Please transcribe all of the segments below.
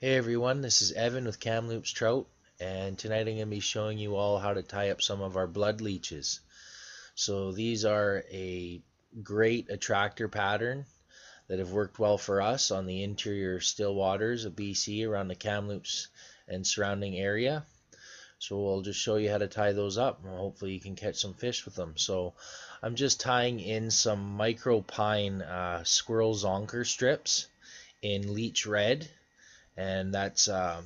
Hey everyone, this is Evan with Kamloops Trout, and tonight I'm going to be showing you all how to tie up some of our blood leeches. So these are a great attractor pattern that have worked well for us on the interior still waters of BC around the Kamloops and surrounding area. So we'll just show you how to tie those up, and hopefully you can catch some fish with them. So I'm just tying in some micro pine squirrel zonker strips in Leech red, and that's a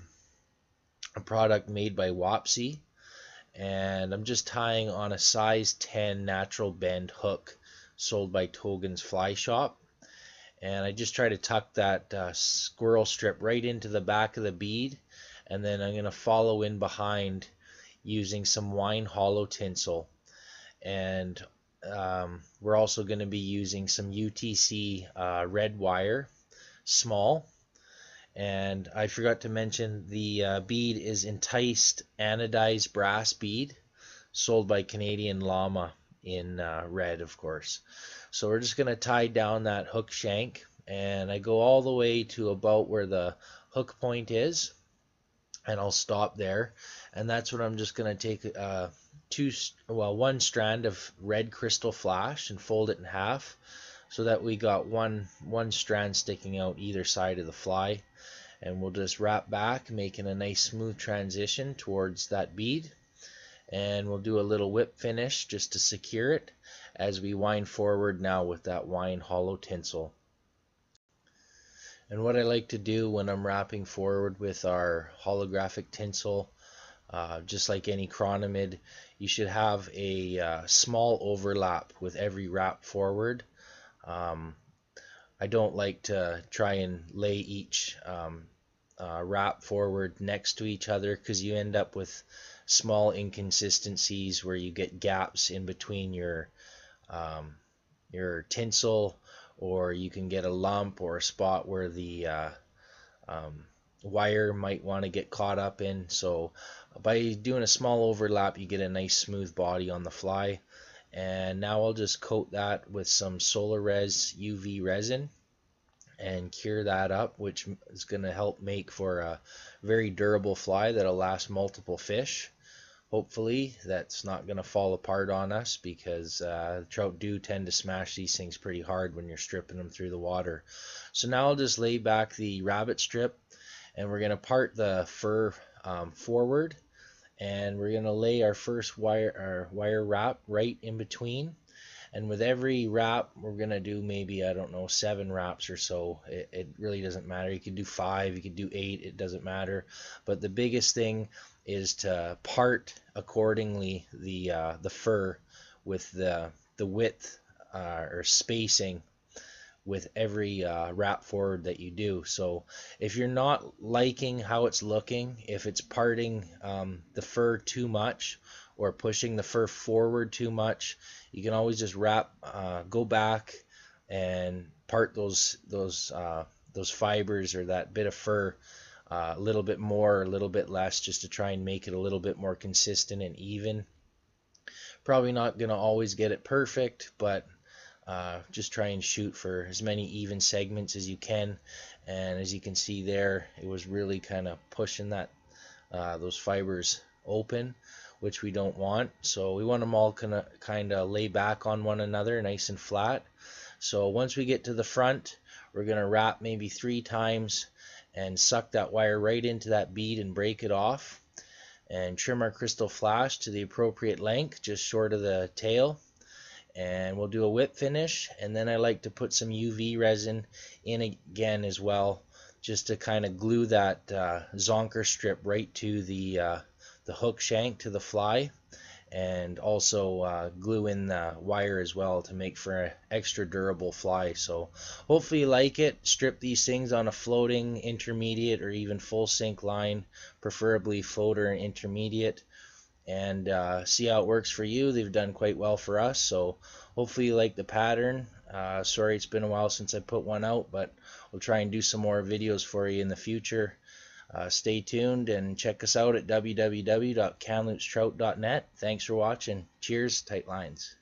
product made by Wapsi, and I'm just tying on a size 10 natural bend hook sold by Togen's Fly Shop. And I just try to tuck that squirrel strip right into the back of the bead, and then I'm going to follow in behind using some wine hollow tinsel. And we're also going to be using some UTC red wire, small. And I forgot to mention the bead is enticed anodized brass bead, sold by Canadian Llama in red, of course. So we're just going to tie down that hook shank, and I go all the way to about where the hook point is, and I'll stop there. And that's when I'm just going to take one strand of red crystal flash and fold it in half, so that we got one strand sticking out either side of the fly. And we'll just wrap back, making a nice smooth transition towards that bead, and we'll do a little whip finish just to secure it as we wind forward now with that wine hollow tinsel. And what I like to do when I'm wrapping forward with our holographic tinsel, just like any chronomid, you should have a small overlap with every wrap forward. I don't like to try and lay each wrap forward next to each other, because you end up with small inconsistencies where you get gaps in between your tinsel, or you can get a lump or a spot where the wire might want to get caught up in. So by doing a small overlap, you get a nice smooth body on the fly. And now I'll just coat that with some Solar Res UV resin and cure that up, which is going to help make for a very durable fly that'll last multiple fish. Hopefully that's not going to fall apart on us, because trout do tend to smash these things pretty hard when you're stripping them through the water. So now I'll just lay back the rabbit strip, and we're going to part the fur forward, and we're going to lay our first wire wrap right in between. And with every wrap, we're going to do maybe, I don't know, 7 wraps or so. It really doesn't matter. You could do 5, you could do 8, it doesn't matter. But the biggest thing is to part accordingly the fur with the width or spacing with every wrap forward that you do. So if you're not liking how it's looking, if it's parting the fur too much or pushing the fur forward too much, you can always just go back and part those fibers or that bit of fur a little bit more or a little bit less, just to try and make it a little bit more consistent and even. Probably not going to always get it perfect, but just try and shoot for as many even segments as you can. And as you can see there, it was really kind of pushing those fibers open, which we don't want. So we want them all kind of lay back on one another, nice and flat. So once we get to the front, we're going to wrap maybe 3 times and suck that wire right into that bead and break it off, and trim our crystal flash to the appropriate length, just short of the tail. And we'll do a whip finish, and then I like to put some UV resin in again as well, just to kind of glue that zonker strip right to the hook shank to the fly, and also glue in the wire as well to make for an extra durable fly. So hopefully you like it. Strip these things on a floating, intermediate, or even full sink line, preferably floater and intermediate, and see how it works for you. They've done quite well for us, so hopefully you like the pattern. Sorry it's been a while since I put one out, but we'll try and do some more videos for you in the future. Stay tuned and check us out at www.kamloopstrout.net. Thanks for watching. Cheers, tight lines.